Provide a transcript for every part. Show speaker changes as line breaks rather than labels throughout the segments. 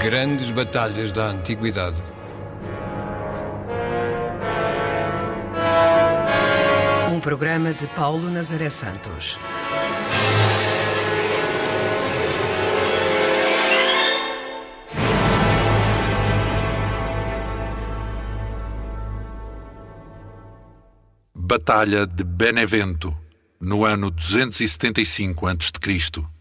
Grandes batalhas da Antiguidade.
Um programa de Paulo Nazaré Santos.
Batalha de Benevento, no ano 275 a.C.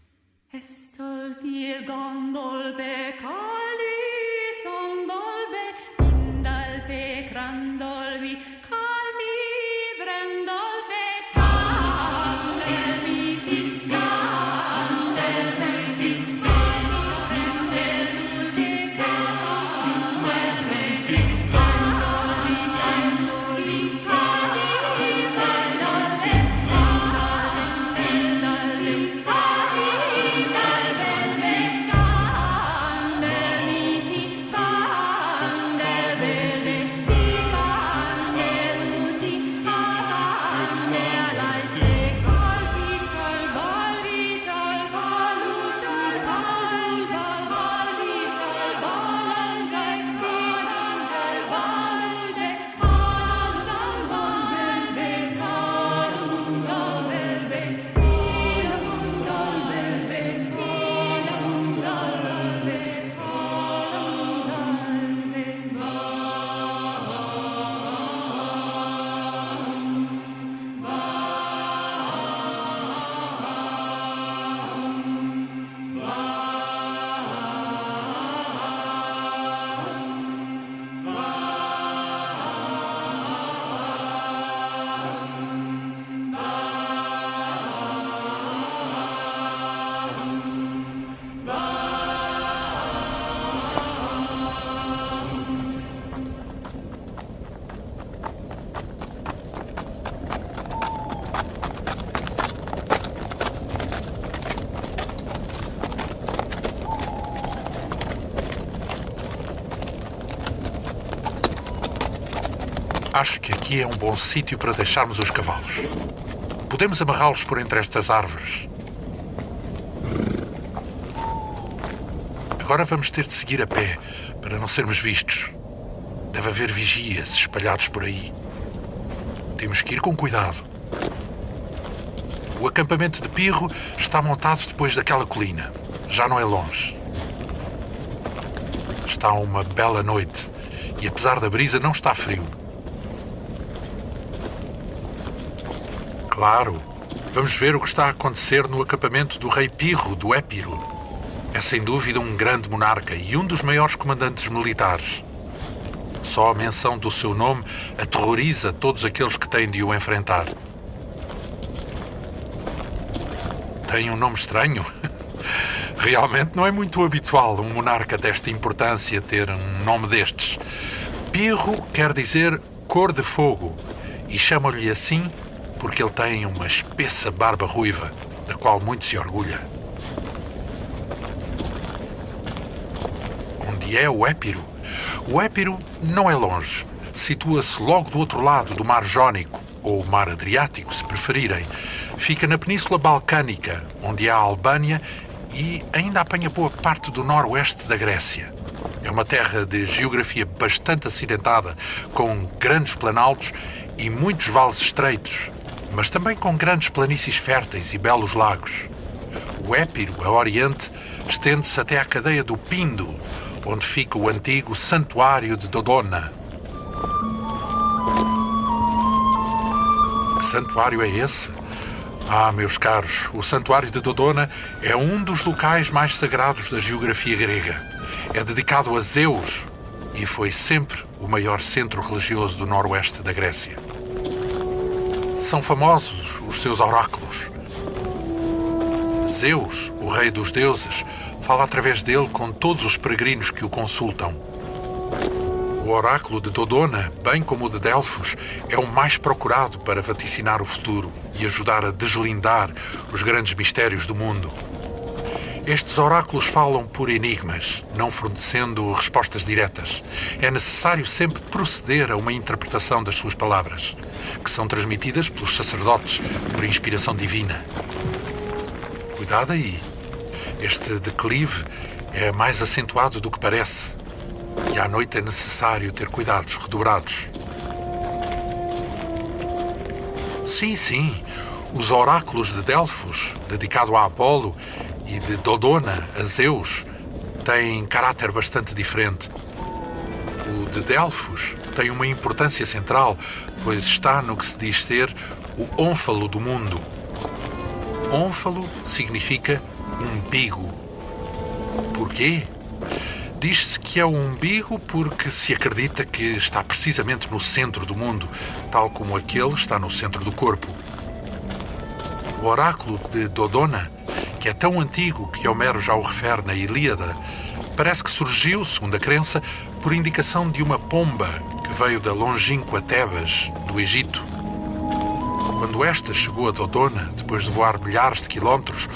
Acho que aqui é um bom sítio para deixarmos os cavalos. Podemos amarrá-los por entre estas árvores. Agora vamos ter de seguir a pé, para não sermos vistos. Deve haver vigias espalhados por aí. Temos que ir com cuidado. O acampamento de Pirro está montado depois daquela colina. Já não é longe. Está uma bela noite e, apesar da brisa, não está frio. Claro, vamos ver o que está a acontecer no acampamento do rei Pirro, do Épiro. É sem dúvida um grande monarca e um dos maiores comandantes militares. Só a menção do seu nome aterroriza todos aqueles que têm de o enfrentar. Tem um nome estranho? Realmente não é muito habitual um monarca desta importância ter um nome destes. Pirro quer dizer cor de fogo e chamam-lhe assim porque ele tem uma espessa barba ruiva, da qual muito se orgulha. Onde é o Épiro? O Épiro não é longe. Situa-se logo do outro lado do Mar Jónico, ou Mar Adriático, se preferirem. Fica na Península Balcânica, onde há a Albânia e ainda apanha boa parte do noroeste da Grécia. É uma terra de geografia bastante acidentada, com grandes planaltos e muitos vales estreitos, mas também com grandes planícies férteis e belos lagos. O Épiro, a oriente, estende-se até à cadeia do Pindo, onde fica o antigo Santuário de Dodona. Que santuário é esse? Ah, meus caros, o Santuário de Dodona é um dos locais mais sagrados da geografia grega. É dedicado a Zeus e foi sempre o maior centro religioso do noroeste da Grécia. São famosos os seus oráculos. Zeus, o rei dos deuses, fala através dele com todos os peregrinos que o consultam. O oráculo de Dodona, bem como o de Delfos, é o mais procurado para vaticinar o futuro e ajudar a deslindar os grandes mistérios do mundo. Estes oráculos falam por enigmas, não fornecendo respostas diretas. É necessário sempre proceder a uma interpretação das suas palavras, que são transmitidas pelos sacerdotes por inspiração divina. Cuidado aí. Este declive é mais acentuado do que parece. E à noite é necessário ter cuidados redobrados. Sim, os oráculos de Delfos, dedicado a Apolo, e de Dodona a Zeus, têm caráter bastante diferente. O de Delfos tem uma importância central, pois está no que se diz ser o ónfalo do mundo. Ónfalo significa umbigo. Porquê? Diz-se que é o umbigo porque se acredita que está precisamente no centro do mundo, tal como aquele está no centro do corpo. O oráculo de Dodona, que é tão antigo que Homero já o refere na Ilíada, parece que surgiu, segundo a crença, por indicação de uma pomba que veio da longínqua Tebas, do Egito. Quando esta chegou a Dodona, depois de voar milhares de quilómetros,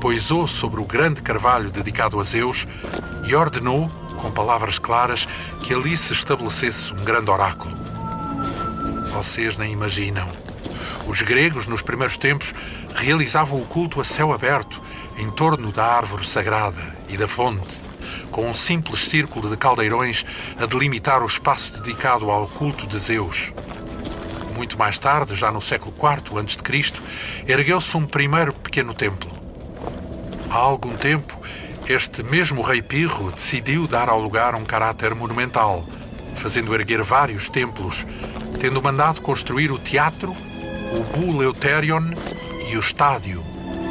poisou sobre o grande carvalho dedicado a Zeus e ordenou, com palavras claras, que ali se estabelecesse um grande oráculo. Vocês nem imaginam. Os gregos, nos primeiros tempos, realizavam o culto a céu aberto, em torno da árvore sagrada e da fonte, com um simples círculo de caldeirões a delimitar o espaço dedicado ao culto de Zeus. Muito mais tarde, já no século IV a.C., ergueu-se um primeiro pequeno templo. Há algum tempo, este mesmo rei Pirro decidiu dar ao lugar um caráter monumental, fazendo erguer vários templos, tendo mandado construir o teatro, o Bouleuterion e o estádio,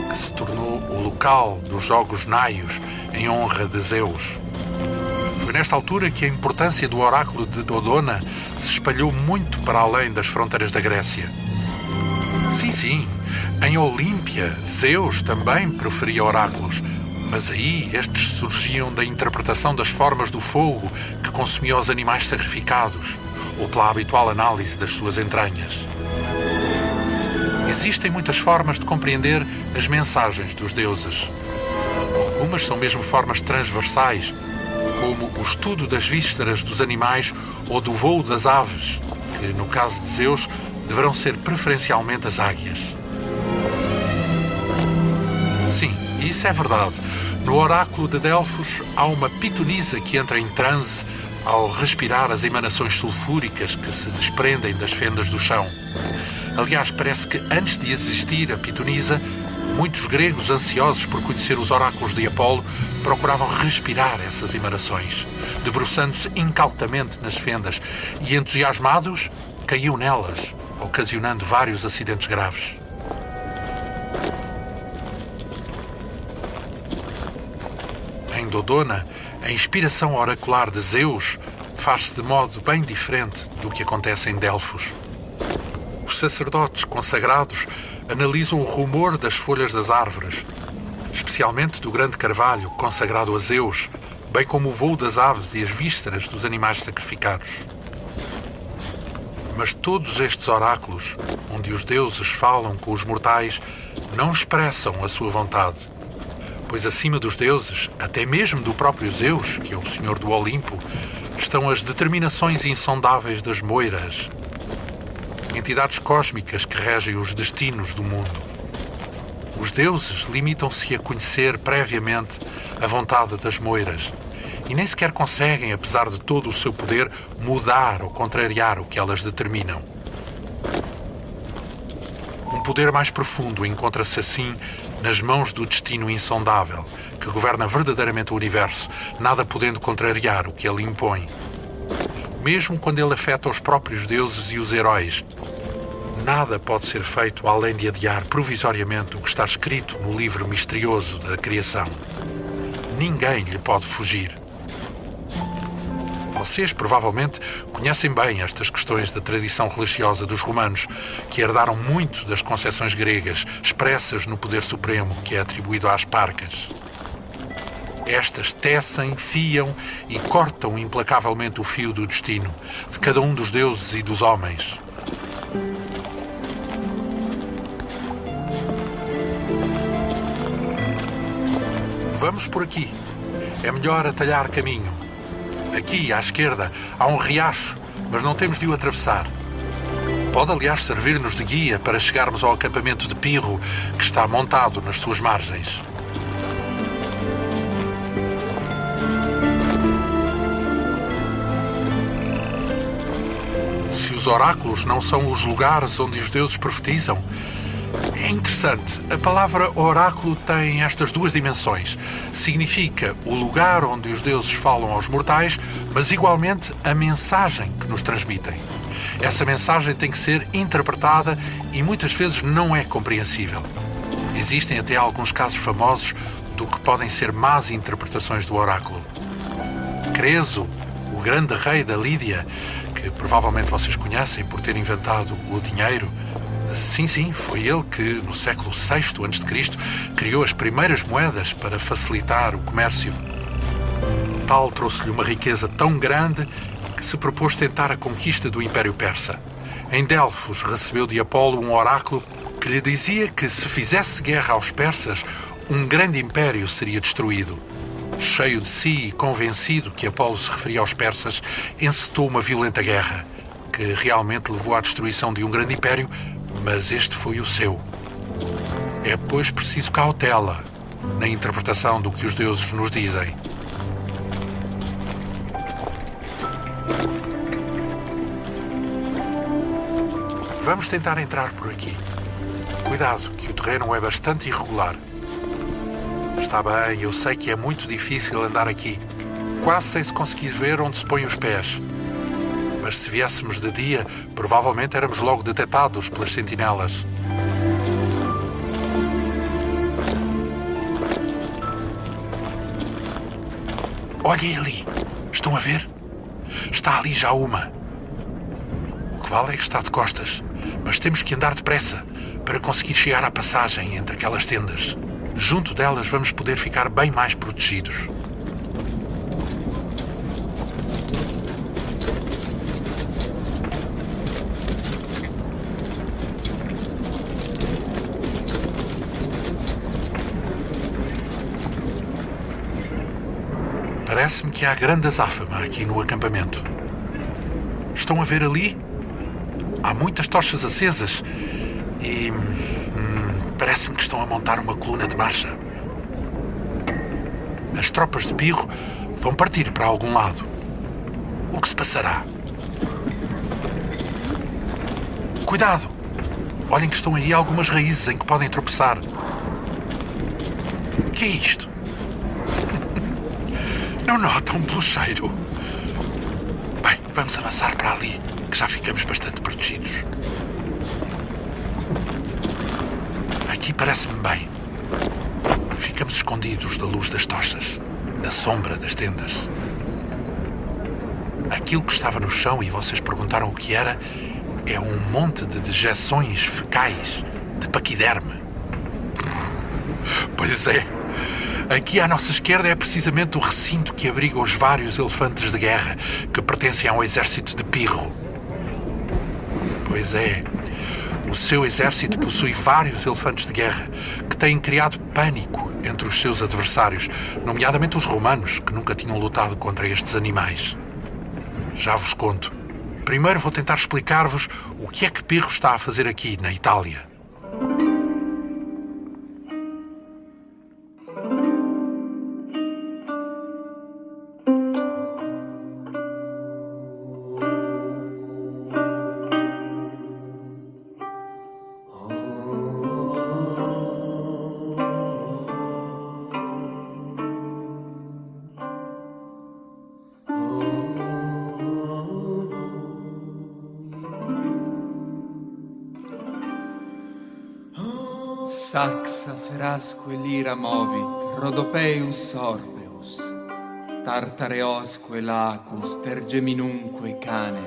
que se tornou o local dos Jogos Naios em honra de Zeus. Foi nesta altura que a importância do oráculo de Dodona se espalhou muito para além das fronteiras da Grécia. Sim, em Olímpia, Zeus também proferia oráculos, mas aí estes surgiam da interpretação das formas do fogo que consumia os animais sacrificados, ou pela habitual análise das suas entranhas. Existem muitas formas de compreender as mensagens dos deuses. Algumas são mesmo formas transversais, como o estudo das vísceras dos animais ou do voo das aves, que, no caso de Zeus, deverão ser preferencialmente as águias. Sim, isso é verdade. No oráculo de Delfos há uma pitonisa que entra em transe ao respirar as emanações sulfúricas que se desprendem das fendas do chão. Aliás, parece que antes de existir a pitonisa, muitos gregos ansiosos por conhecer os oráculos de Apolo procuravam respirar essas emanações, debruçando-se incautamente nas fendas e, entusiasmados, caíam nelas, ocasionando vários acidentes graves. Em Dodona, a inspiração oracular de Zeus faz-se de modo bem diferente do que acontece em Delfos. Os sacerdotes consagrados analisam o rumor das folhas das árvores, especialmente do grande carvalho consagrado a Zeus, bem como o voo das aves e as vísceras dos animais sacrificados. Mas todos estes oráculos, onde os deuses falam com os mortais, não expressam a sua vontade, pois acima dos deuses, até mesmo do próprio Zeus, que é o senhor do Olimpo, estão as determinações insondáveis das moiras, entidades cósmicas que regem os destinos do mundo. Os deuses limitam-se a conhecer previamente a vontade das moiras e nem sequer conseguem, apesar de todo o seu poder, mudar ou contrariar o que elas determinam. Um poder mais profundo encontra-se assim nas mãos do destino insondável, que governa verdadeiramente o universo, nada podendo contrariar o que ele impõe. Mesmo quando ele afeta os próprios deuses e os heróis, nada pode ser feito além de adiar provisoriamente o que está escrito no livro misterioso da criação. Ninguém lhe pode fugir. Vocês provavelmente conhecem bem estas questões da tradição religiosa dos romanos, que herdaram muito das concepções gregas, expressas no poder supremo que é atribuído às parcas. Estas tecem, fiam e cortam implacavelmente o fio do destino de cada um dos deuses e dos homens. Vamos por aqui. É melhor atalhar caminho. Aqui, à esquerda, há um riacho, mas não temos de o atravessar. Pode, aliás, servir-nos de guia para chegarmos ao acampamento de Pirro, que está montado nas suas margens. oráculos não são os lugares onde os deuses profetizam? É interessante. A palavra oráculo tem estas duas dimensões. Significa o lugar onde os deuses falam aos mortais, mas igualmente a mensagem que nos transmitem. Essa mensagem tem que ser interpretada e muitas vezes não é compreensível. Existem até alguns casos famosos do que podem ser más interpretações do oráculo. Creso, o grande rei da Lídia, que provavelmente vocês conhecem por ter inventado o dinheiro. Sim, foi ele que, no século VI a.C., criou as primeiras moedas para facilitar o comércio. Tal trouxe-lhe uma riqueza tão grande que se propôs tentar a conquista do Império Persa. Em Delfos recebeu de Apolo um oráculo que lhe dizia que, se fizesse guerra aos persas, um grande império seria destruído. Cheio de si e convencido que Apolo se referia aos persas, encetou uma violenta guerra, que realmente levou à destruição de um grande império, mas este foi o seu. É, pois, preciso cautela na interpretação do que os deuses nos dizem. Vamos tentar entrar por aqui. Cuidado, que o terreno é bastante irregular. Está bem, eu sei que é muito difícil andar aqui, quase sem se conseguir ver onde se põem os pés. Mas se viéssemos de dia, provavelmente éramos logo detectados pelas sentinelas. Olhem ali! Estão a ver? Está ali já uma. O que vale é que está de costas, mas temos que andar depressa para conseguir chegar à passagem entre aquelas tendas. Junto delas vamos poder ficar bem mais protegidos. Parece-me que há grande azáfama aqui no acampamento. Estão a ver ali? Há muitas tochas acesas e parece-me que estão a montar uma coluna de marcha. As tropas de Pirro vão partir para algum lado. O que se passará? Cuidado! Olhem que estão aí algumas raízes em que podem tropeçar. O que é isto? Não notam pelo cheiro? Bem, vamos avançar para ali, que já ficamos bastante protegidos. Aqui parece-me bem. Ficamos escondidos da luz das tochas, na sombra das tendas. Aquilo que estava no chão e vocês perguntaram o que era, é um monte de dejeções fecais de paquiderme. Pois é. Aqui à nossa esquerda é precisamente o recinto que abriga os vários elefantes de guerra que pertencem ao exército de Pirro. Pois é, o seu exército possui vários elefantes de guerra que têm criado pânico entre os seus adversários, nomeadamente os romanos, que nunca tinham lutado contra estes animais. Já vos conto. Primeiro vou tentar explicar-vos o que é que Pirro está a fazer aqui, na Itália.
Saxa ferasque lira movit, Rhodopeus orbeus, Tartareosque lacus, tergeminunque canem,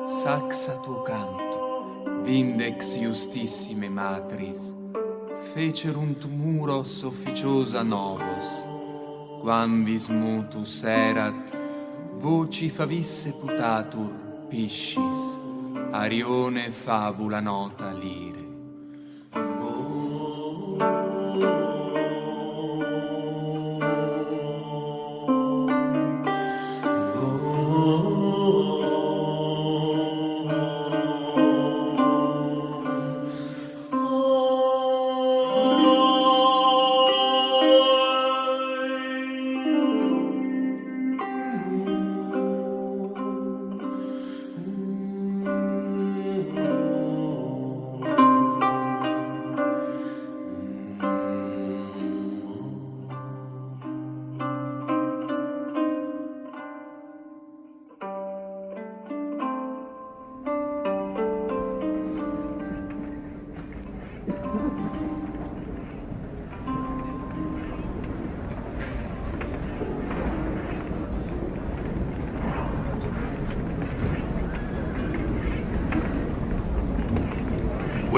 Saxa tuo canto, vindex justissime matris, Fecerunt muros officiosa novos, quam vis mutus erat, voci favisse putatur, piscis, Arione fabula nota lire.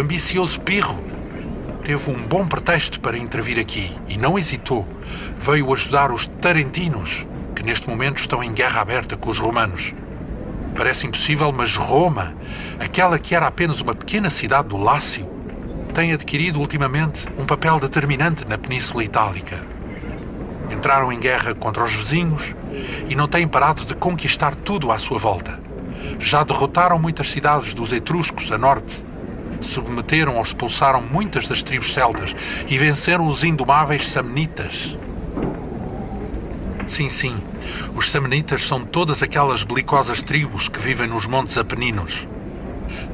ambicioso Pirro teve um bom pretexto para intervir aqui e não hesitou. Veio ajudar os tarentinos, que neste momento estão em guerra aberta com os romanos. Parece impossível, mas Roma, aquela que era apenas uma pequena cidade do Lácio, tem adquirido ultimamente um papel determinante na Península Itálica. Entraram em guerra contra os vizinhos e não têm parado de conquistar tudo à sua volta. Já derrotaram muitas cidades dos etruscos a norte, submeteram ou expulsaram muitas das tribos celtas e venceram os indomáveis samnitas. Sim, os samnitas são todas aquelas belicosas tribos que vivem nos montes Apeninos.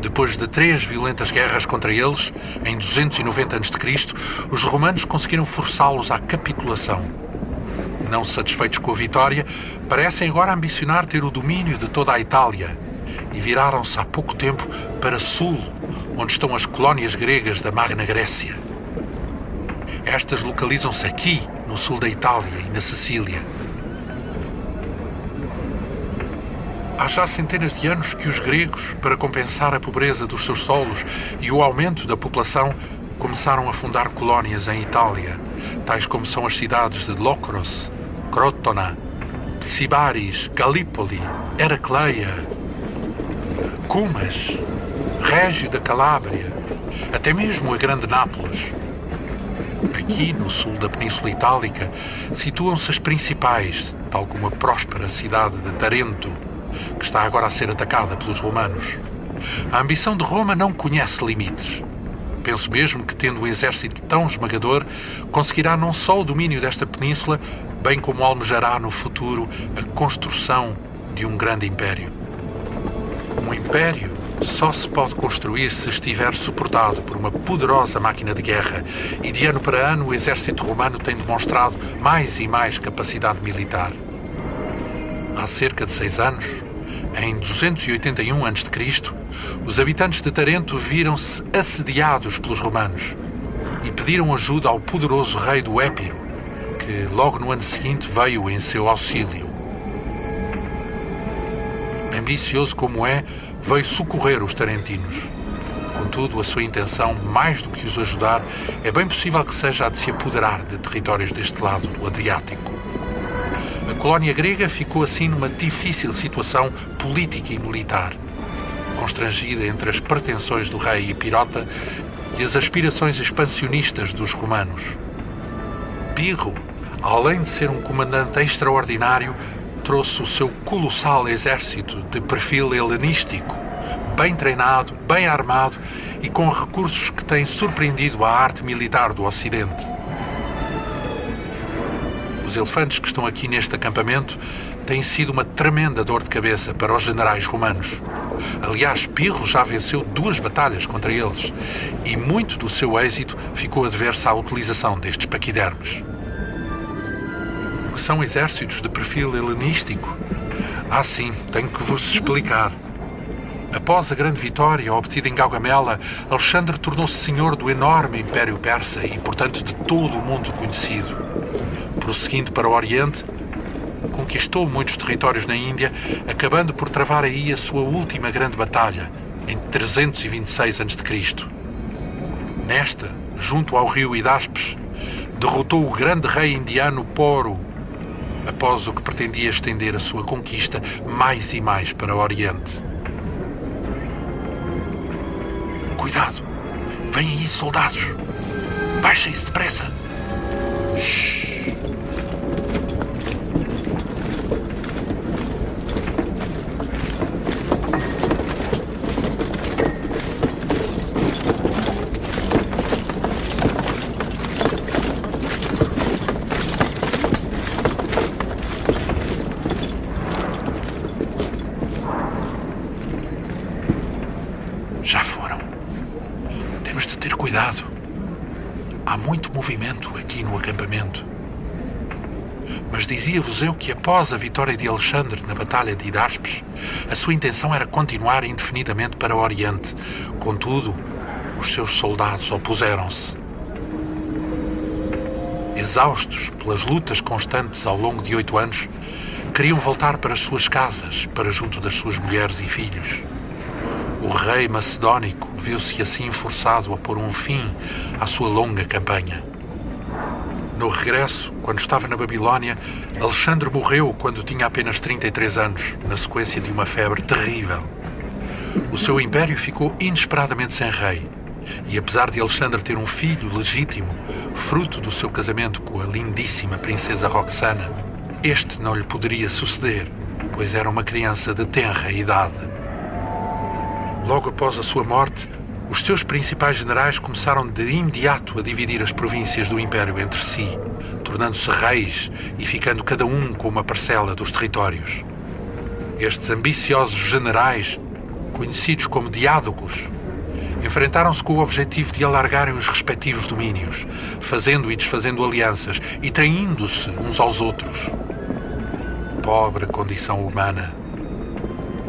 Depois de 3 violentas guerras contra eles, em 290 a.C., os romanos conseguiram forçá-los à capitulação. Não satisfeitos com a vitória, parecem agora ambicionar ter o domínio de toda a Itália e viraram-se há pouco tempo para sul, onde estão as colónias gregas da Magna Grécia. Estas localizam-se aqui, no sul da Itália e na Sicília. Há já centenas de anos que os gregos, para compensar a pobreza dos seus solos e o aumento da população, começaram a fundar colónias em Itália, tais como são as cidades de Locros, Crotona, Sibaris, Galípoli, Heracleia, Cumas, Régio da Calábria, até mesmo a Grande Nápoles. Aqui, no sul da Península Itálica, situam-se as principais, tal como a próspera cidade de Tarento, que está agora a ser atacada pelos romanos. A ambição de Roma não conhece limites. Penso mesmo que, tendo um exército tão esmagador, conseguirá não só o domínio desta península, bem como almejará no futuro a construção de um grande império. Um império só se pode construir se estiver suportado por uma poderosa máquina de guerra, e de ano para ano o exército romano tem demonstrado mais e mais capacidade militar. Há cerca de 6 anos, em 281 a.C., os habitantes de Tarento viram-se assediados pelos romanos e pediram ajuda ao poderoso rei do Épiro, que logo no ano seguinte veio em seu auxílio. Ambicioso como é, veio socorrer os tarentinos. Contudo, a sua intenção, mais do que os ajudar, é bem possível que seja a de se apoderar de territórios deste lado do Adriático. A colónia grega ficou assim numa difícil situação política e militar, constrangida entre as pretensões do rei epirota e as aspirações expansionistas dos romanos. Pirro, além de ser um comandante extraordinário, trouxe o seu colossal exército de perfil helenístico, bem treinado, bem armado e com recursos que têm surpreendido a arte militar do Ocidente. Os elefantes que estão aqui neste acampamento têm sido uma tremenda dor de cabeça para os generais romanos. Aliás, Pirro já venceu 2 batalhas contra eles e muito do seu êxito ficou a dever-se à utilização destes paquidermes. O que são exércitos de perfil helenístico? Ah, sim, tenho que vos explicar. Após a grande vitória obtida em Gaugamela, Alexandre tornou-se senhor do enorme Império Persa e, portanto, de todo o mundo conhecido. Prosseguindo para o Oriente, conquistou muitos territórios na Índia, acabando por travar aí a sua última grande batalha, em 326 a.C. Nesta, junto ao rio Hidáspes, derrotou o grande rei indiano Poro, após o que pretendia estender a sua conquista mais e mais para o Oriente. Cuidado! Vêm aí soldados! Baixem-se depressa! Shhh! Já foram. Temos de ter cuidado. Há muito movimento aqui no acampamento. Mas dizia-vos eu que após a vitória de Alexandre na Batalha de Hidáspes, a sua intenção era continuar indefinidamente para o Oriente. Contudo, os seus soldados opuseram-se. Exaustos pelas lutas constantes ao longo de 8 anos, queriam voltar para as suas casas, para junto das suas mulheres e filhos. O rei macedónico viu-se assim forçado a pôr um fim à sua longa campanha. No regresso, quando estava na Babilónia, Alexandre morreu quando tinha apenas 33 anos, na sequência de uma febre terrível. O seu império ficou inesperadamente sem rei, e apesar de Alexandre ter um filho legítimo, fruto do seu casamento com a lindíssima princesa Roxana, este não lhe poderia suceder, pois era uma criança de tenra idade. Logo após a sua morte, os seus principais generais começaram de imediato a dividir as províncias do império entre si, tornando-se reis e ficando cada um com uma parcela dos territórios. Estes ambiciosos generais, conhecidos como diádocos, enfrentaram-se com o objetivo de alargarem os respectivos domínios, fazendo e desfazendo alianças e traindo-se uns aos outros. Pobre condição humana!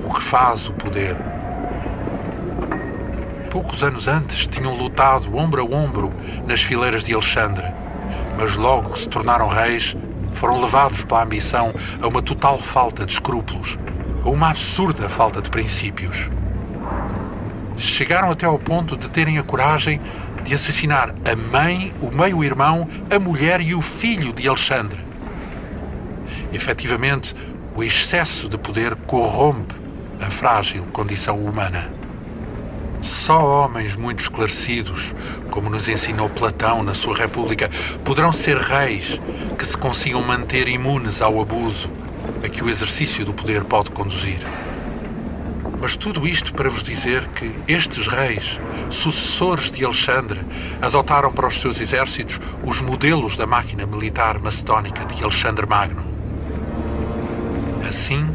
O que faz o poder? Poucos anos antes tinham lutado ombro a ombro nas fileiras de Alexandre, mas logo que se tornaram reis, foram levados pela ambição a uma total falta de escrúpulos, a uma absurda falta de princípios. Chegaram até ao ponto de terem a coragem de assassinar a mãe, o meio-irmão, a mulher e o filho de Alexandre. Efetivamente, o excesso de poder corrompe a frágil condição humana. Só homens muito esclarecidos, como nos ensinou Platão na sua República, poderão ser reis que se consigam manter imunes ao abuso a que o exercício do poder pode conduzir. Mas tudo isto para vos dizer que estes reis, sucessores de Alexandre, adotaram para os seus exércitos os modelos da máquina militar macedónica de Alexandre Magno. Assim,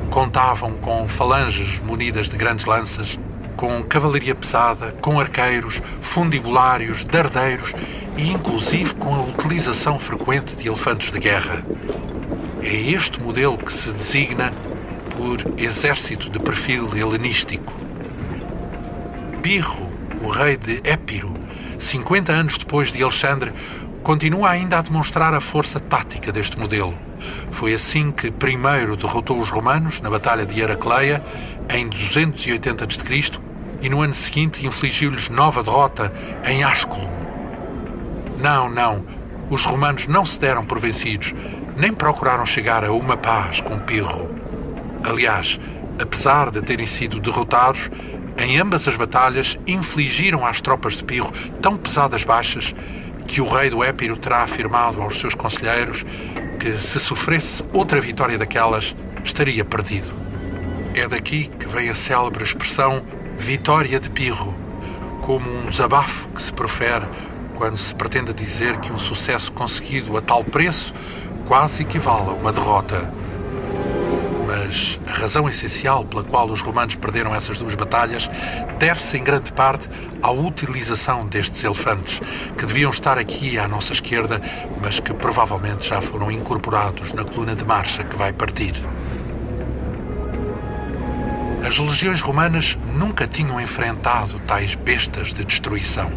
contavam com falanges munidas de grandes lanças, com cavalaria pesada, com arqueiros, fundibulários, dardeiros e inclusive com a utilização frequente de elefantes de guerra. É este modelo que se designa por exército de perfil helenístico. Pirro, o rei de Épiro, 50 anos depois de Alexandre, continua ainda a demonstrar a força tática deste modelo. Foi assim que primeiro derrotou os romanos na Batalha de Heracleia, em 280 a.C., e no ano seguinte infligiu-lhes nova derrota em Asculum. Não, os romanos não se deram por vencidos, nem procuraram chegar a uma paz com Pirro. Aliás, apesar de terem sido derrotados, em ambas as batalhas infligiram às tropas de Pirro tão pesadas baixas que o rei do Épiro terá afirmado aos seus conselheiros que, se sofresse outra vitória daquelas, estaria perdido. É daqui que vem a célebre expressão vitória de Pirro, como um desabafo que se profere quando se pretende dizer que um sucesso conseguido a tal preço quase equivale a uma derrota. Mas a razão essencial pela qual os romanos perderam essas duas batalhas deve-se em grande parte à utilização destes elefantes, que deviam estar aqui à nossa esquerda, mas que provavelmente já foram incorporados na coluna de marcha que vai partir. As legiões romanas nunca tinham enfrentado tais bestas de destruição.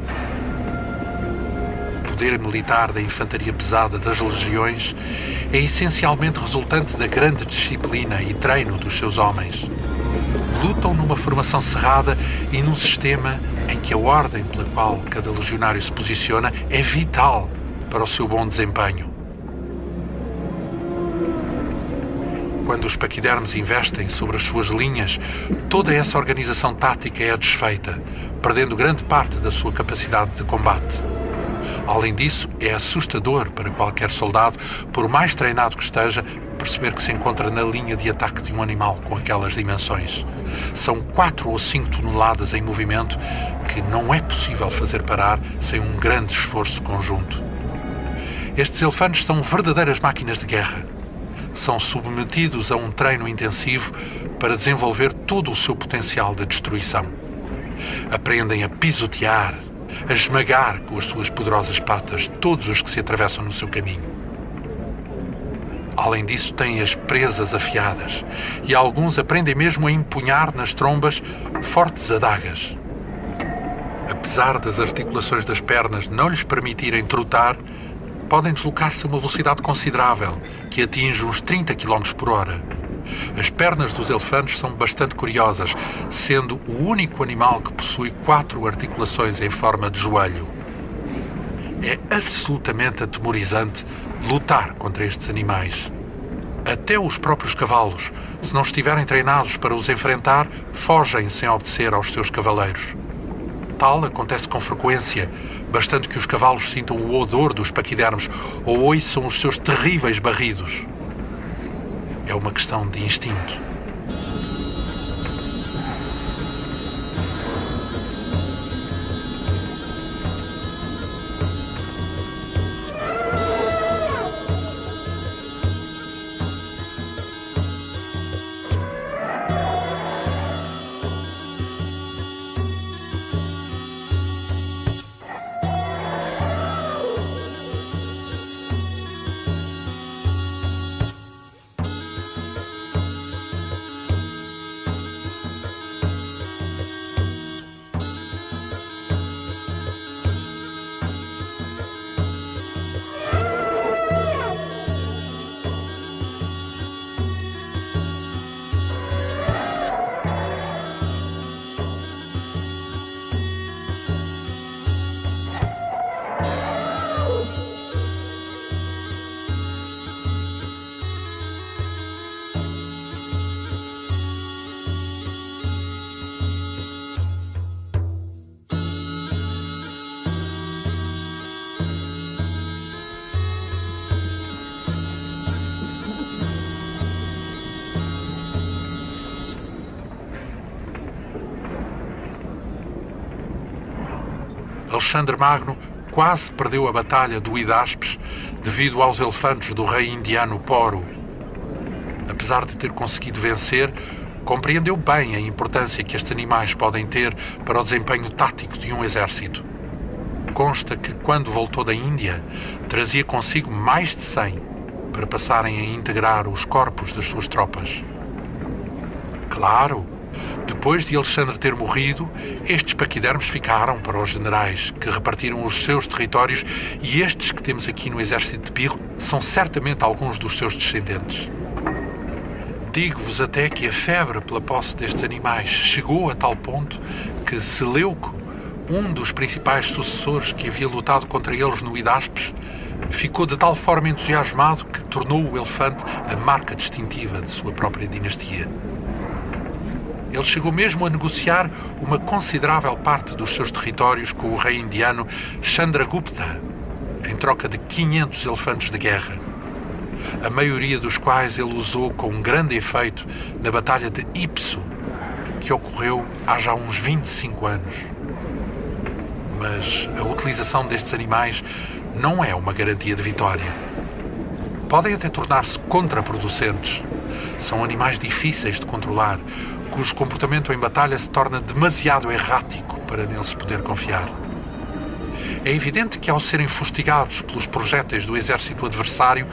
O poder militar da infantaria pesada das legiões é essencialmente resultante da grande disciplina e treino dos seus homens. Lutam numa formação cerrada e num sistema em que a ordem pela qual cada legionário se posiciona é vital para o seu bom desempenho. Quando os paquidermos investem sobre as suas linhas, toda essa organização tática é desfeita, perdendo grande parte da sua capacidade de combate. Além disso, é assustador para qualquer soldado, por mais treinado que esteja, perceber que se encontra na linha de ataque de um animal com aquelas dimensões. São 4 ou 5 toneladas em movimento que não é possível fazer parar sem um grande esforço conjunto. Estes elefantes são verdadeiras máquinas de guerra. São submetidos a um treino intensivo para desenvolver todo o seu potencial de destruição. Aprendem a pisotear, a esmagar com as suas poderosas patas todos os que se atravessam no seu caminho. Além disso, têm as presas afiadas e alguns aprendem mesmo a empunhar nas trombas fortes adagas. Apesar das articulações das pernas não lhes permitirem trotar, podem deslocar-se a uma velocidade considerável, que atinge uns 30 km por hora, As pernas dos elefantes são bastante curiosas, sendo o único animal que possui 4 articulações em forma de joelho. É absolutamente atemorizante lutar contra estes animais. Até os próprios cavalos, se não estiverem treinados para os enfrentar, fogem sem obedecer aos seus cavaleiros. Tal acontece com frequência, bastante que os cavalos sintam o odor dos paquidermos ou ouçam os seus terríveis barridos. É uma questão de instinto. Alexandre Magno quase perdeu a batalha do Hidaspes devido aos elefantes do rei indiano Poro. Apesar de ter conseguido vencer, compreendeu bem a importância que estes animais podem ter para o desempenho tático de um exército. Consta que, quando voltou da Índia, trazia consigo mais de 100 para passarem a integrar os corpos das suas tropas. Claro, depois de Alexandre ter morrido, estes paquidermos ficaram para os generais, que repartiram os seus territórios, e estes que temos aqui no exército de Pirro são certamente alguns dos seus descendentes. Digo-vos até que a febre pela posse destes animais chegou a tal ponto que Seleuco, um dos principais sucessores que havia lutado contra eles no Hidaspes, ficou de tal forma entusiasmado que tornou o elefante a marca distintiva de sua própria dinastia. Ele chegou mesmo a negociar uma considerável parte dos seus territórios com o rei indiano Chandragupta, em troca de 500 elefantes de guerra, a maioria dos quais ele usou com um grande efeito na Batalha de Ipso, que ocorreu há já uns 25 anos. Mas a utilização destes animais não é uma garantia de vitória. Podem até tornar-se contraproducentes. São animais difíceis de controlar, cujo comportamento em batalha se torna demasiado errático para neles poder confiar. É evidente que, ao serem fustigados pelos projéteis do exército adversário,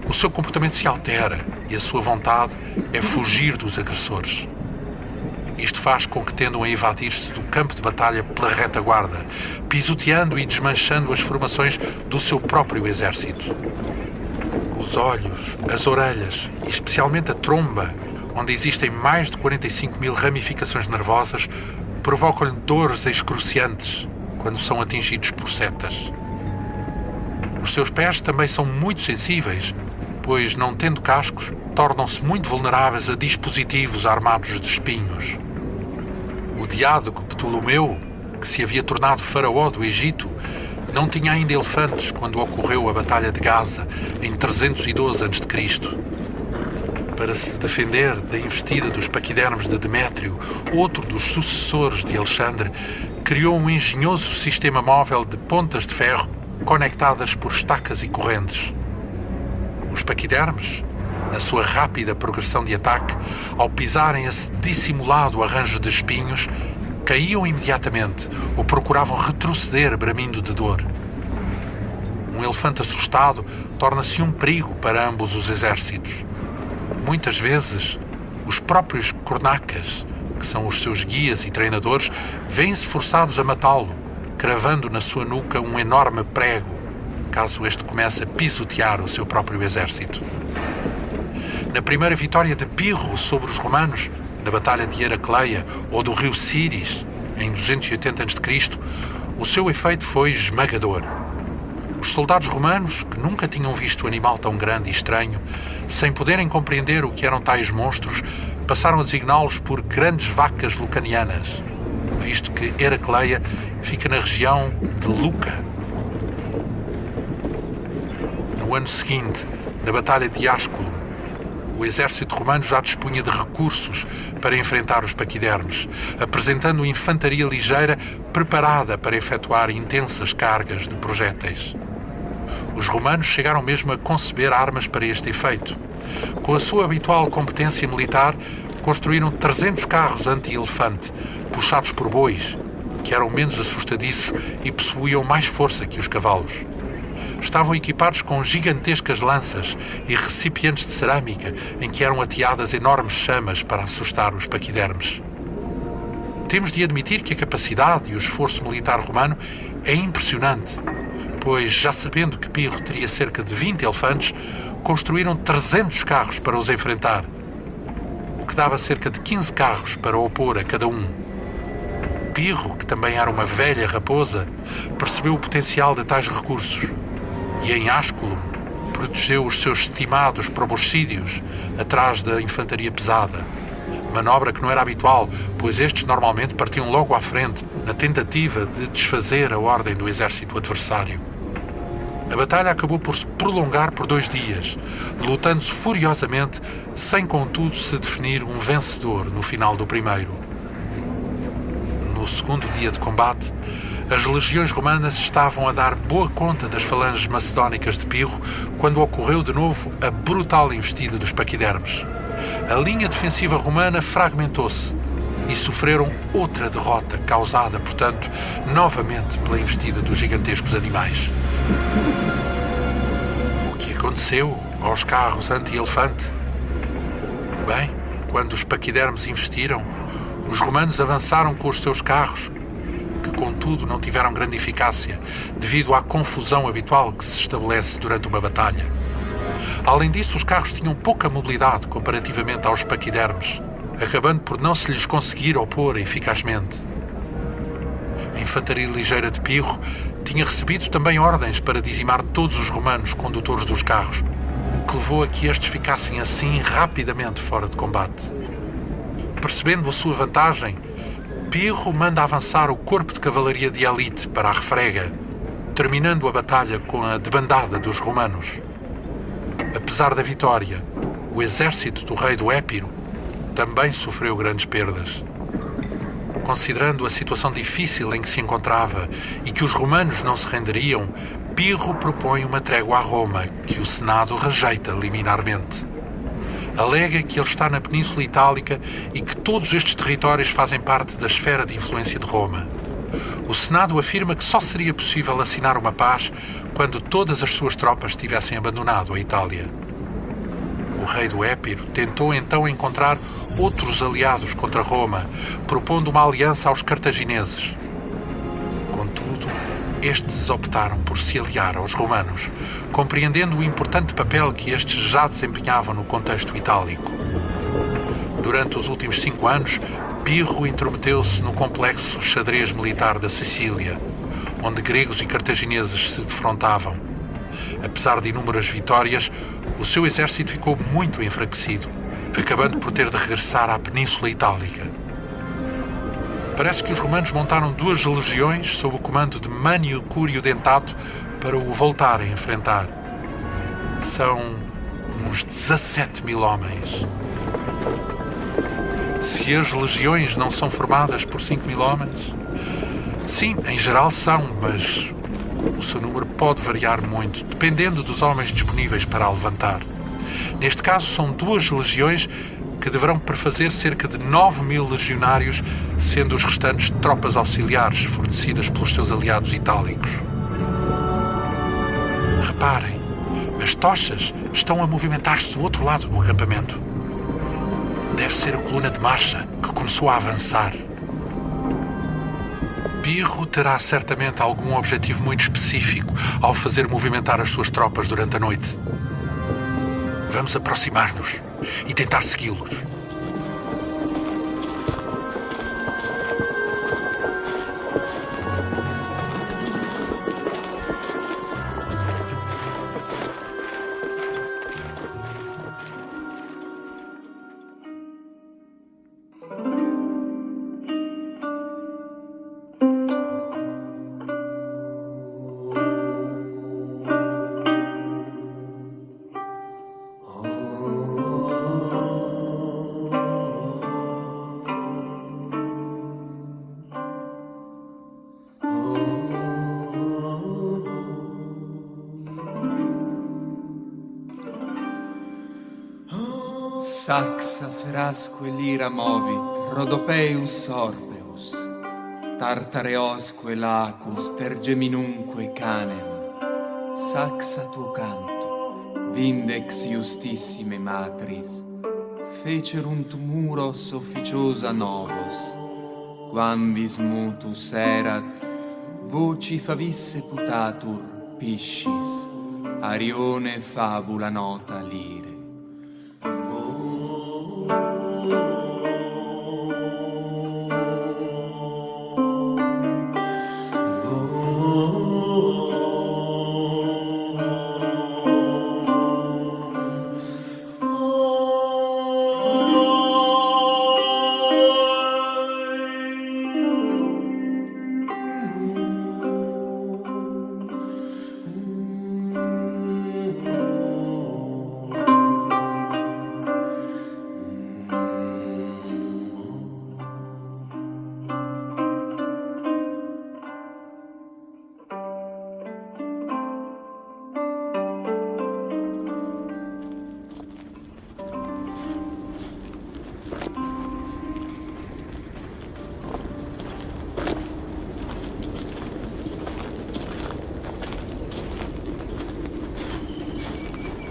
o seu comportamento se altera e a sua vontade é fugir dos agressores. Isto faz com que tendam a evadir-se do campo de batalha pela retaguarda, pisoteando e desmanchando as formações do seu próprio exército. Os olhos, as orelhas e especialmente a tromba, onde existem mais de 45.000 ramificações nervosas, provocam-lhe dores excruciantes quando são atingidos por setas. Os seus pés também são muito sensíveis, pois, não tendo cascos, tornam-se muito vulneráveis a dispositivos armados de espinhos. O diádoco Ptolomeu, que se havia tornado faraó do Egito, não tinha ainda elefantes quando ocorreu a Batalha de Gaza, em 312 a.C. Para se defender da investida dos paquidermos de Demétrio, outro dos sucessores de Alexandre, criou um engenhoso sistema móvel de pontas de ferro conectadas por estacas e correntes. Os paquidermes, na sua rápida progressão de ataque, ao pisarem esse dissimulado arranjo de espinhos, caíam imediatamente ou procuravam retroceder bramindo de dor. Um elefante assustado torna-se um perigo para ambos os exércitos. Muitas vezes, os próprios cornacas, que são os seus guias e treinadores, vêm-se forçados a matá-lo, cravando na sua nuca um enorme prego, caso este comece a pisotear o seu próprio exército. Na primeira vitória de Pirro sobre os romanos, na Batalha de Heracleia ou do rio Siris, em 280 a.C., o seu efeito foi esmagador. Os soldados romanos, que nunca tinham visto animal tão grande e estranho, sem poderem compreender o que eram tais monstros, passaram a designá-los por grandes vacas lucanianas, visto que Heracleia fica na região de Luca. No ano seguinte, na Batalha de Asculum, o exército romano já dispunha de recursos para enfrentar os paquidermes, apresentando infantaria ligeira preparada para efetuar intensas cargas de projéteis. Os romanos chegaram mesmo a conceber armas para este efeito. Com a sua habitual competência militar, construíram 300 carros anti-elefante, puxados por bois, que eram menos assustadiços e possuíam mais força que os cavalos. Estavam equipados com gigantescas lanças e recipientes de cerâmica em que eram ateadas enormes chamas para assustar os paquidermes. Temos de admitir que a capacidade e o esforço militar romano é impressionante, pois, já sabendo que Pirro teria cerca de 20 elefantes, construíram 300 carros para os enfrentar, o que dava cerca de 15 carros para opor a cada um. Pirro, que também era uma velha raposa, percebeu o potencial de tais recursos e, em Asculum, protegeu os seus estimados proboscídeos atrás da infantaria pesada. Manobra que não era habitual, pois estes normalmente partiam logo à frente, na tentativa de desfazer a ordem do exército adversário. A batalha acabou por se prolongar por 2 dias, lutando-se furiosamente, sem contudo se definir um vencedor no final do primeiro. No segundo dia de combate, as legiões romanas estavam a dar boa conta das falanges macedónicas de Pirro quando ocorreu de novo a brutal investida dos paquidermes. A linha defensiva romana fragmentou-se e sofreram outra derrota, causada, portanto, novamente pela investida dos gigantescos animais. O que aconteceu aos carros anti-elefante? Bem, quando os paquidermes investiram, os romanos avançaram com os seus carros, que contudo não tiveram grande eficácia, devido à confusão habitual que se estabelece durante uma batalha. Além disso, os carros tinham pouca mobilidade comparativamente aos paquidermes, acabando por não se lhes conseguir opor eficazmente. A infantaria ligeira de Pirro tinha recebido também ordens para dizimar todos os romanos condutores dos carros, o que levou a que estes ficassem assim rapidamente fora de combate. Percebendo a sua vantagem, Pirro manda avançar o corpo de cavalaria de elite para a refrega, terminando a batalha com a debandada dos romanos. Apesar da vitória, o exército do rei do Épiro também sofreu grandes perdas. Considerando a situação difícil em que se encontrava e que os romanos não se renderiam, Pirro propõe uma trégua a Roma, que o Senado rejeita liminarmente. Alega que ele está na Península Itálica e que todos estes territórios fazem parte da esfera de influência de Roma. O Senado afirma que só seria possível assinar uma paz quando todas as suas tropas tivessem abandonado a Itália. O rei do Épiro tentou então encontrar outros aliados contra Roma, propondo uma aliança aos cartagineses. Contudo, estes optaram por se aliar aos romanos, compreendendo o importante papel que estes já desempenhavam no contexto itálico. Durante os últimos 5 anos, Pirro intrometeu-se no complexo xadrez militar da Sicília, onde gregos e cartagineses se defrontavam. Apesar de inúmeras vitórias, o seu exército ficou muito enfraquecido, acabando por ter de regressar à Península Itálica. Parece que os romanos montaram 2 legiões sob o comando de Mânio Cúrio Dentato para o voltar a enfrentar. São uns 17.000 homens. Se as legiões não são formadas por 5.000 homens? Sim, em geral são, mas o seu número pode variar muito, dependendo dos homens disponíveis para a levantar. Neste caso, são 2 legiões que deverão prefazer cerca de 9.000 legionários, sendo os restantes tropas auxiliares fornecidas pelos seus aliados itálicos. Reparem, as tochas estão a movimentar-se do outro lado do acampamento. Deve ser a coluna de marcha que começou a avançar. Pirro terá certamente algum objetivo muito específico ao fazer movimentar as suas tropas durante a noite. Vamos aproximar-nos. e tentar segui-los.
Saxa ferasque lira movit, Rhodopeus orbeus, Tartareosque lacus, tergeminunque canem, Saxa tuo canto, vindex justissime matris, Fecerunt muros officiosa novos, Quamvis mutus erat, voci favisse putatur, piscis, Arione fabula nota lire.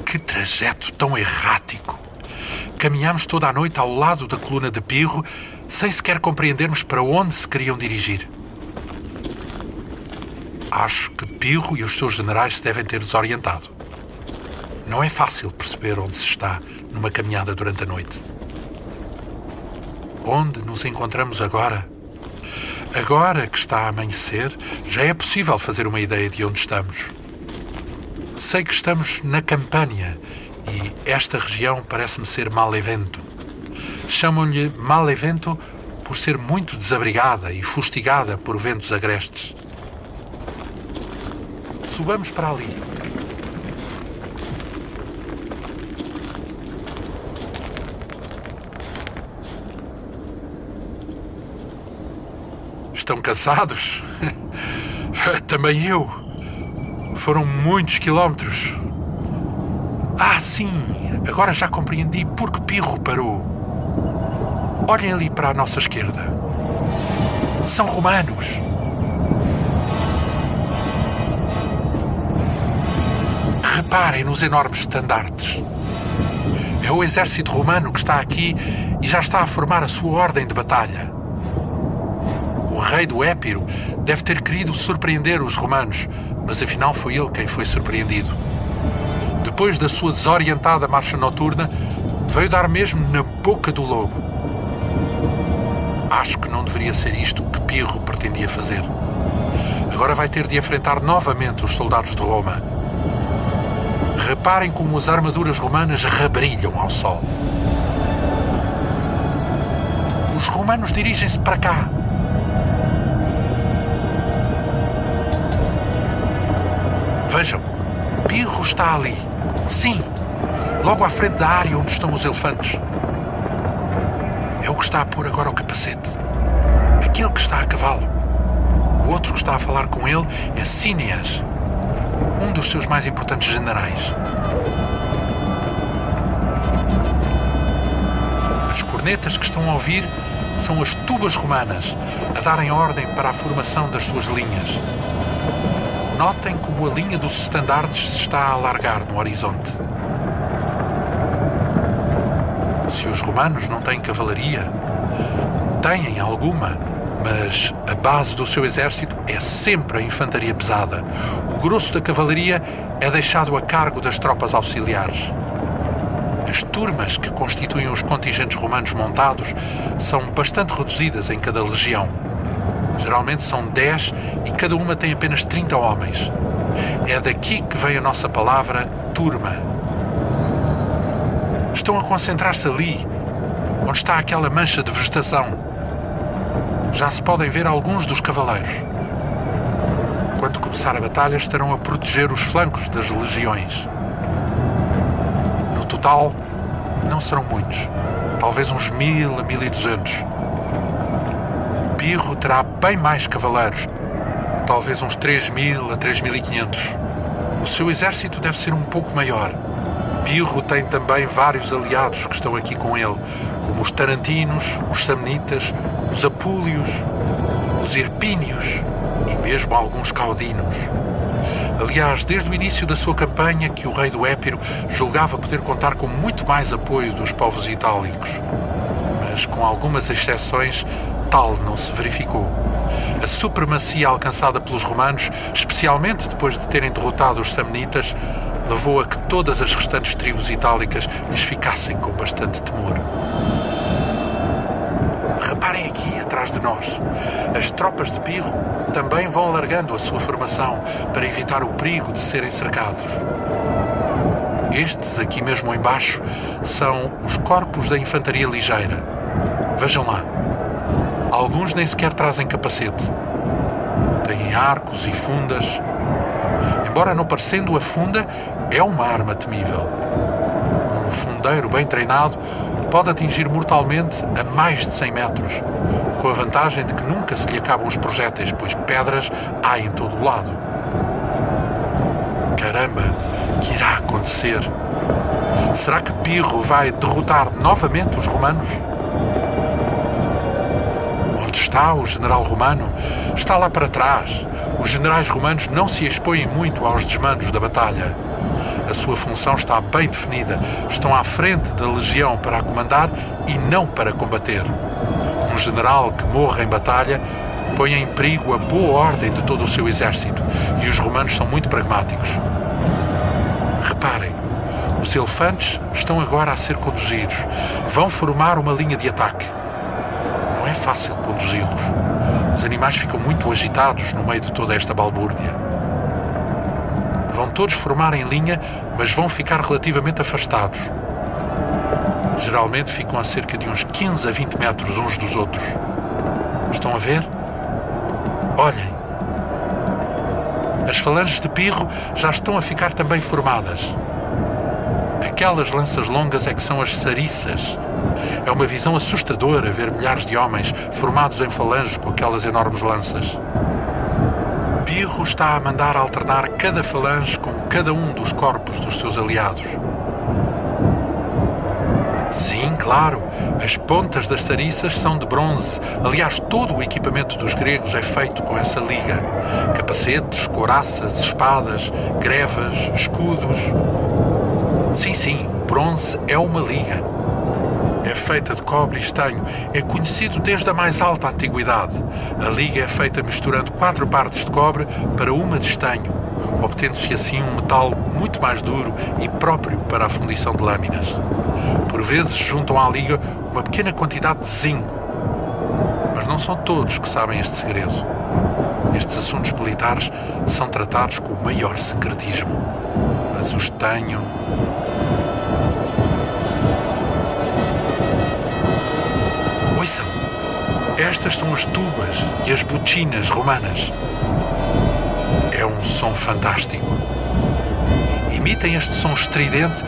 Que trajeto tão errático! Caminhámos toda a noite ao lado da coluna de Pirro, sem sequer compreendermos para onde se queriam dirigir. Acho que Pirro e os seus generais se devem ter desorientado. Não é fácil perceber onde se está numa caminhada durante a noite. Onde nos encontramos agora? Agora que está a amanhecer, já é possível fazer uma ideia de onde estamos. Sei que estamos na Campânia e esta região parece-me ser Malevento. Chamam-lhe Malevento por ser muito desabrigada e fustigada por ventos agrestes. Subamos para ali. Estão cansados? Também eu. Foram muitos quilómetros. Ah, sim! Agora já compreendi por que Pirro parou. Olhem ali para a nossa esquerda. São romanos. Reparem nos enormes estandartes. É o exército romano que está aqui e já está a formar a sua ordem de batalha. O rei do Épiro deve ter querido surpreender os romanos, mas afinal foi ele quem foi surpreendido. Depois da sua desorientada marcha noturna, veio dar mesmo na boca do lobo. Acho que não deveria ser isto que Pirro pretendia fazer. Agora vai ter de enfrentar novamente os soldados de Roma. Reparem como as armaduras romanas rebrilham ao sol. Os romanos dirigem-se para cá. Vejam, Pirro está ali. Sim, logo à frente da área onde estão os elefantes. É o que está a pôr agora o capacete. Aquele que está a cavalo. O outro que está a falar com ele é Cíneas, um dos seus mais importantes generais. As cornetas que estão a ouvir são as tubas romanas a darem ordem para a formação das suas linhas. Notem como a linha dos estandartes se está a alargar no horizonte. Se os romanos não têm cavalaria, têm alguma, mas a base do seu exército é sempre a infantaria pesada. O grosso da cavalaria é deixado a cargo das tropas auxiliares. As turmas que constituem os contingentes romanos montados são bastante reduzidas em cada legião. Geralmente são 10 e cada uma tem apenas 30 homens. É daqui que vem a nossa palavra turma. Estão a concentrar-se ali, onde está aquela mancha de vegetação. Já se podem ver alguns dos cavaleiros. Quando começar a batalha, estarão a proteger os flancos das legiões. No total, não serão muitos. Talvez uns 1000 a 1200. Pirro terá bem mais cavaleiros. Talvez uns 3000 a 3500. O seu exército deve ser um pouco maior. Pirro tem também vários aliados que estão aqui com ele, como os tarantinos, os samnitas, os apúlios, os hirpínios e mesmo alguns caudinos. Aliás, desde o início da sua campanha, que o rei do Épiro julgava poder contar com muito mais apoio dos povos itálicos. Mas, com algumas exceções, tal não se verificou. A supremacia alcançada pelos romanos, especialmente depois de terem derrotado os samnitas, levou a que todas as restantes tribos itálicas lhes ficassem com bastante temor. Reparem aqui, atrás de nós. As tropas de Pirro também vão alargando a sua formação para evitar o perigo de serem cercados. Estes, aqui mesmo embaixo, são os corpos da infantaria ligeira. Vejam lá. Alguns nem sequer trazem capacete. Têm arcos e fundas. Embora não parecendo a funda, é uma arma temível. Um fundeiro bem treinado pode atingir mortalmente a mais de 100 metros, com a vantagem de que nunca se lhe acabam os projéteis, pois pedras há em todo o lado. Caramba, que irá acontecer? Será que Pirro vai derrotar novamente os romanos? Onde está o general romano? Está lá para trás. Os generais romanos não se expõem muito aos desmandos da batalha. A sua função está bem definida. Estão à frente da legião para a comandar e não para combater. Um general que morre em batalha põe em perigo a boa ordem de todo o seu exército, e os romanos são muito pragmáticos. Reparem, os elefantes estão agora a ser conduzidos. Vão formar uma linha de ataque. Não é fácil conduzi-los. Os animais ficam muito agitados no meio de toda esta balbúrdia. Vão todos formar em linha, mas vão ficar relativamente afastados. Geralmente ficam a cerca de uns 15 a 20 metros uns dos outros. Estão a ver? Olhem. As falanges de Pirro já estão a ficar também formadas. Aquelas lanças longas é que são as sariças. É uma visão assustadora ver milhares de homens formados em falange com aquelas enormes lanças. Pirro está a mandar alternar cada falange com cada um dos corpos dos seus aliados. Sim, claro, as pontas das sariças são de bronze. Aliás, todo o equipamento dos gregos é feito com essa liga. Capacetes, couraças, espadas, grevas, escudos. Sim, o bronze é uma liga. É feita de cobre e estanho. É conhecido desde a mais alta antiguidade. A liga é feita misturando 4 partes de cobre para uma de estanho, obtendo-se assim um metal muito mais duro e próprio para a fundição de lâminas. Por vezes juntam à liga uma pequena quantidade de zinco. Mas não são todos que sabem este segredo. Estes assuntos militares são tratados com o maior secretismo. Mas o estanho... Ouçam! Estas são as tubas e as botinas romanas. É um som fantástico. Emitem este som estridente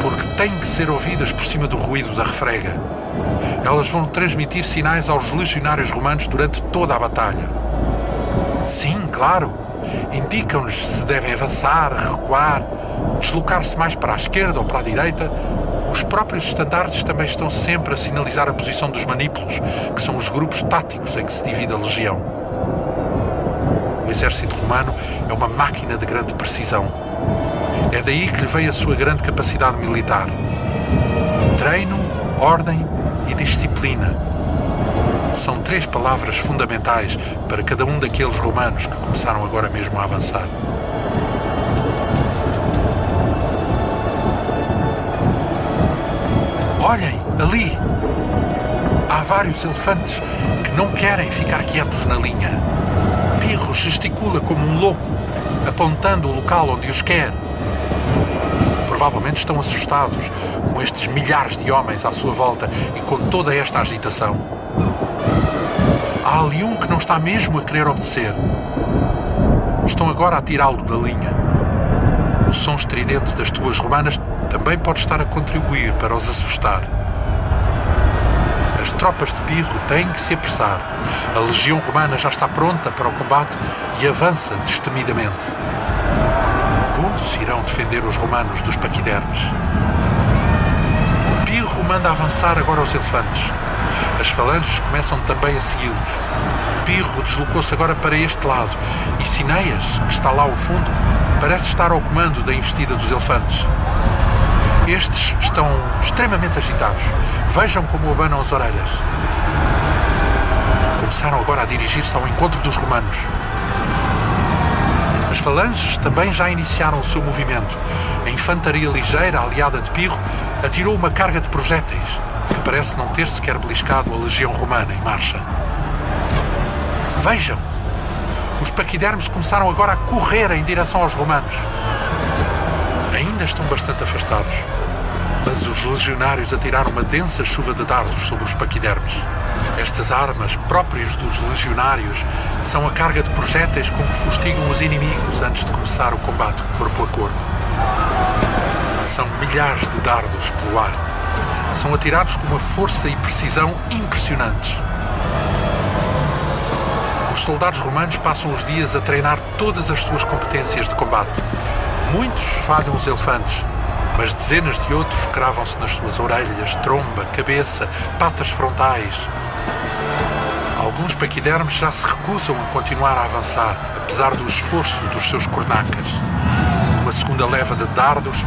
porque têm que ser ouvidas por cima do ruído da refrega. Elas vão transmitir sinais aos legionários romanos durante toda a batalha. Sim, claro. Indicam-lhes se devem avançar, recuar, deslocar-se mais para a esquerda ou para a direita. Os próprios estandartes também estão sempre a sinalizar a posição dos manípulos, que são os grupos táticos em que se divide a legião. O exército romano é uma máquina de grande precisão. É daí que lhe vem a sua grande capacidade militar. Treino, ordem e disciplina. São 3 palavras fundamentais para cada um daqueles romanos que começaram agora mesmo a avançar. Olhem, ali! Há vários elefantes que não querem ficar quietos na linha. Pirro gesticula como um louco, apontando o local onde os quer. Provavelmente estão assustados com estes milhares de homens à sua volta e com toda esta agitação. Há ali um que não está mesmo a querer obedecer. Estão agora a tirá-lo da linha. O som estridente das tuas romanas também pode estar a contribuir para os assustar. As tropas de Pirro têm que se apressar. A legião romana já está pronta para o combate e avança destemidamente. Como se irão defender os romanos dos paquidermes? Pirro manda avançar agora os elefantes. As falanges começam também a segui-los. Pirro deslocou-se agora para este lado e Cineas, que está lá ao fundo, parece estar ao comando da investida dos elefantes. Estes estão extremamente agitados. Vejam como abanam as orelhas. Começaram agora a dirigir-se ao encontro dos romanos. As falanges também já iniciaram o seu movimento. A infantaria ligeira, aliada de Pirro, atirou uma carga de projéteis, que parece não ter sequer beliscado a legião romana em marcha. Vejam! Os paquidermes começaram agora a correr em direção aos romanos. Ainda estão bastante afastados, mas os legionários atiraram uma densa chuva de dardos sobre os paquidermes. Estas armas, próprias dos legionários, são a carga de projéteis com que fustigam os inimigos antes de começar o combate corpo a corpo. São milhares de dardos pelo ar. São atirados com uma força e precisão impressionantes. Os soldados romanos passam os dias a treinar todas as suas competências de combate. Muitos falham os elefantes, mas dezenas de outros cravam-se nas suas orelhas, tromba, cabeça, patas frontais. Alguns paquidermes já se recusam a continuar a avançar, apesar do esforço dos seus cornacas. Uma segunda leva de dardos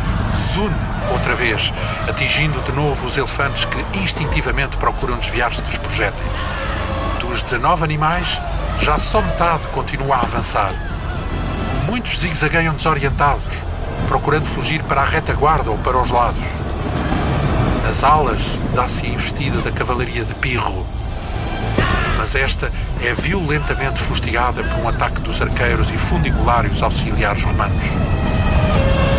zune outra vez, atingindo de novo os elefantes que instintivamente procuram desviar-se dos projéteis. Dos 19 animais, já só metade continua a avançar. Muitos zigue-zagueiam desorientados, procurando fugir para a retaguarda ou para os lados. Nas alas dá-se a investida da cavalaria de Pirro, mas esta é violentamente fustigada por um ataque dos arqueiros e fundibulários auxiliares romanos.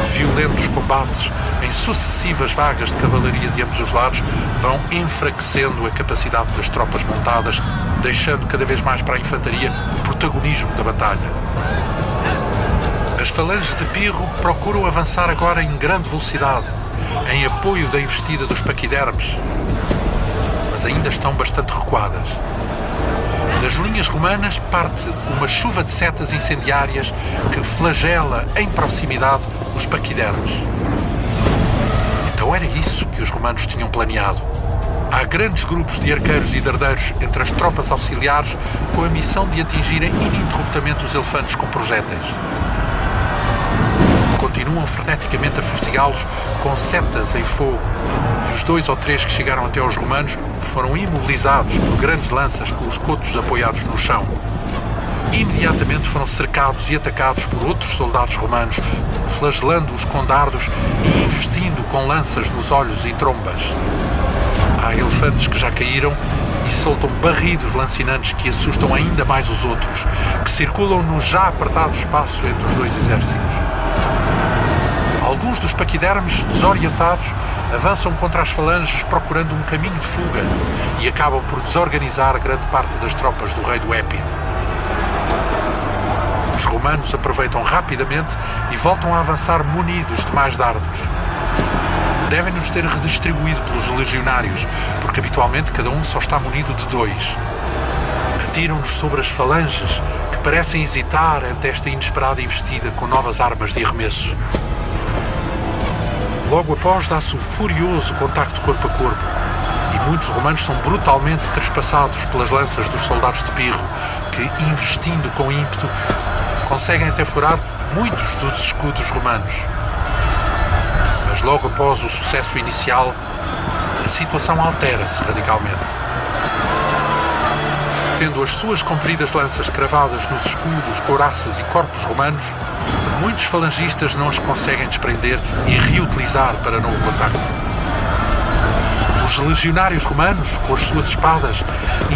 Violentos combates em sucessivas vagas de cavalaria de ambos os lados vão enfraquecendo a capacidade das tropas montadas, deixando cada vez mais para a infantaria o protagonismo da batalha. As falanges de Pirro procuram avançar agora em grande velocidade, em apoio da investida dos paquidermes, mas ainda estão bastante recuadas. Das linhas romanas parte uma chuva de setas incendiárias que flagela em proximidade os paquidermes. Então era isso que os romanos tinham planeado. Há grandes grupos de arqueiros e dardeiros entre as tropas auxiliares com a missão de atingirem ininterruptamente os elefantes com projéteis. Continuam freneticamente a fustigá-los com setas em fogo, e os 2 ou 3 que chegaram até aos romanos foram imobilizados por grandes lanças com os cotos apoiados no chão. Imediatamente foram cercados e atacados por outros soldados romanos, flagelando-os com dardos e investindo com lanças nos olhos e trombas. Há elefantes que já caíram e soltam barridos lancinantes que assustam ainda mais os outros, que circulam no já apertado espaço entre os 2 exércitos. Alguns dos paquidermes, desorientados, avançam contra as falanges procurando um caminho de fuga e acabam por desorganizar grande parte das tropas do rei do Épiro. Os romanos aproveitam rapidamente e voltam a avançar munidos de mais dardos. Devem-nos ter redistribuído pelos legionários, porque habitualmente cada um só está munido de 2. Atiram-nos sobre as falanges, que parecem hesitar ante esta inesperada investida com novas armas de arremesso. Logo após dá-se o furioso contacto corpo a corpo, e muitos romanos são brutalmente trespassados pelas lanças dos soldados de Pirro, que, investindo com ímpeto, conseguem até furar muitos dos escudos romanos. Mas logo após o sucesso inicial, a situação altera-se radicalmente. Tendo as suas compridas lanças cravadas nos escudos, couraças e corpos romanos, muitos falangistas não as conseguem desprender e reutilizar para novo ataque. Os legionários romanos, com as suas espadas,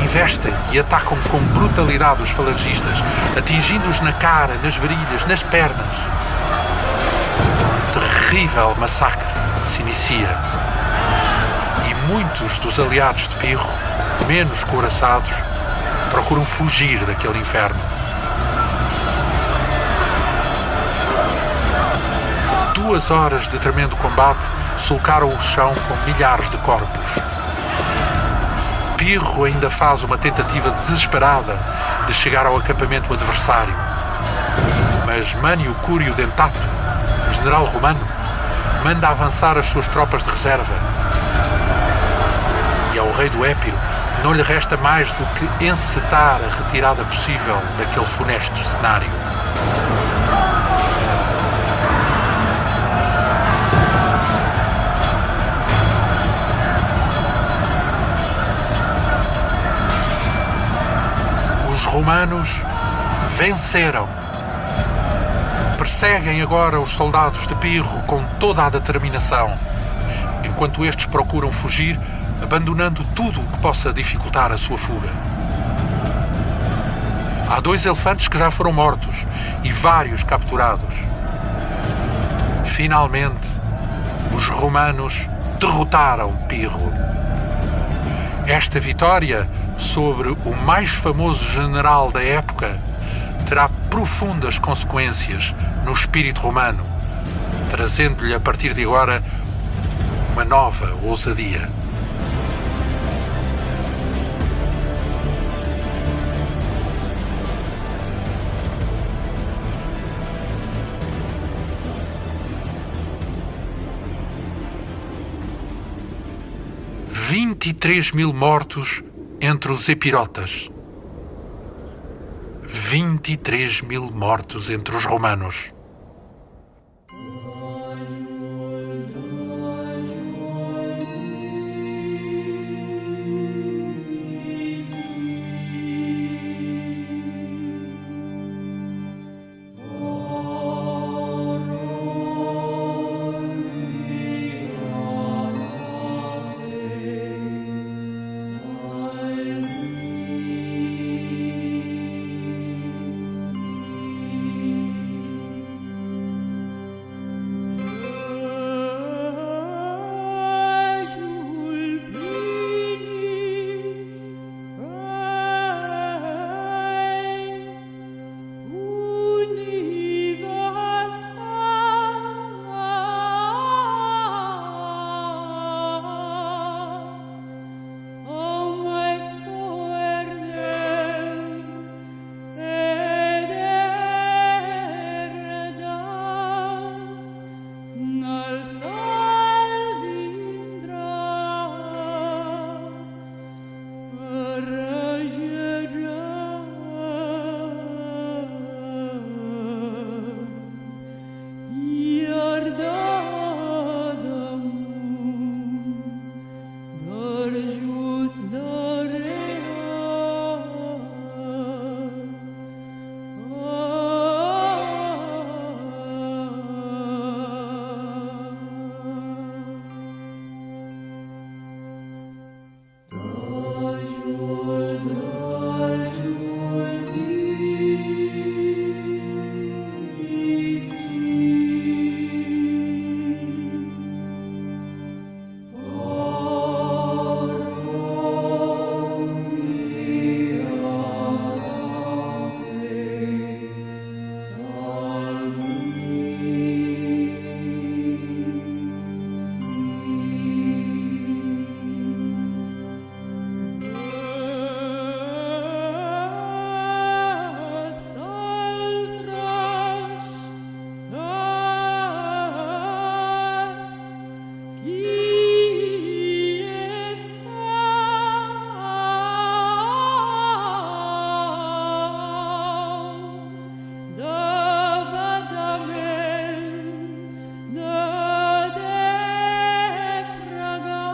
investem e atacam com brutalidade os falangistas, atingindo-os na cara, nas virilhas, nas pernas. Um terrível massacre se inicia. E muitos dos aliados de Pirro, menos couraçados, procuram fugir daquele inferno. 2 horas de tremendo combate sulcaram o chão com milhares de corpos. Pirro ainda faz uma tentativa desesperada de chegar ao acampamento adversário. Mas Mânio Cúrio Dentato, o general romano, manda avançar as suas tropas de reserva. E ao rei do Épiro não lhe resta mais do que encetar a retirada possível daquele funesto cenário. Os romanos venceram. Perseguem agora os soldados de Pirro com toda a determinação, enquanto estes procuram fugir, abandonando tudo o que possa dificultar a sua fuga. Há 2 elefantes que já foram mortos e vários capturados. Finalmente, os romanos derrotaram Pirro. Esta vitória sobre o mais famoso general da época terá profundas consequências no espírito romano, trazendo-lhe a partir de agora uma nova ousadia. – 23.000 mortos entre os epirotas. 23.000 mortos entre os romanos.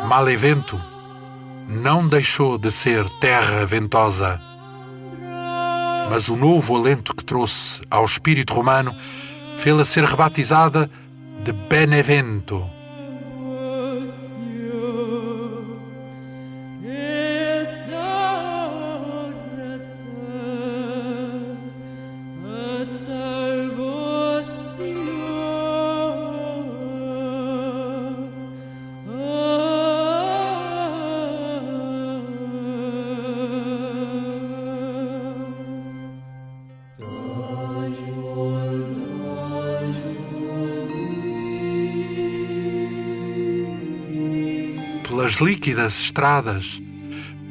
Malevento não deixou de ser terra ventosa, mas o novo alento que trouxe ao espírito romano fê-la ser rebatizada de Benevento. pelas líquidas estradas,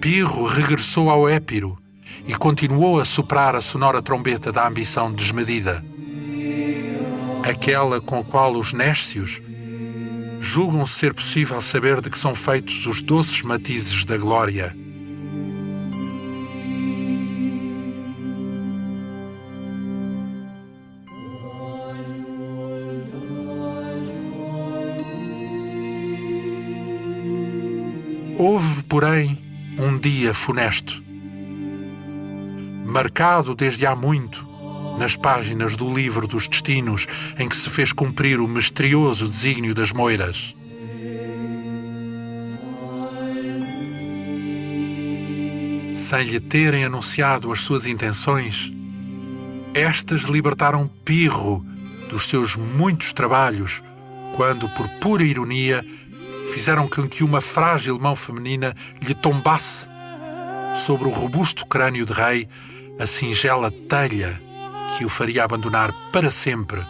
Pirro regressou ao Épiro e continuou a soprar a sonora trombeta da ambição desmedida. Aquela com a qual os néscios julgam ser possível saber de que são feitos os doces matizes da glória. Houve, porém, um dia funesto, marcado desde há muito nas páginas do livro dos destinos em que se fez cumprir o misterioso desígnio das moiras. Sem lhe terem anunciado as suas intenções, estas libertaram Pirro dos seus muitos trabalhos, quando, por pura ironia, fizeram com que uma frágil mão feminina lhe tombasse sobre o robusto crânio de rei a singela telha que o faria abandonar para sempre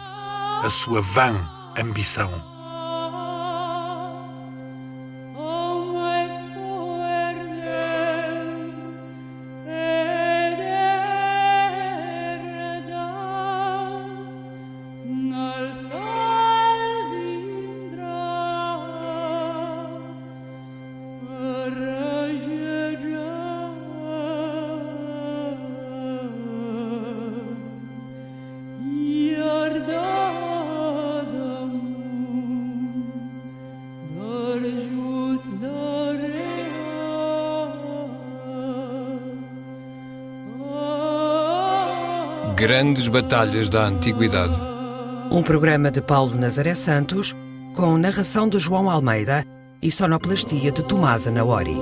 a sua vã ambição.
Grandes batalhas da Antiguidade.
Um programa de Paulo Nazaré Santos, com narração de João Almeida e sonoplastia de Tomás Anaori.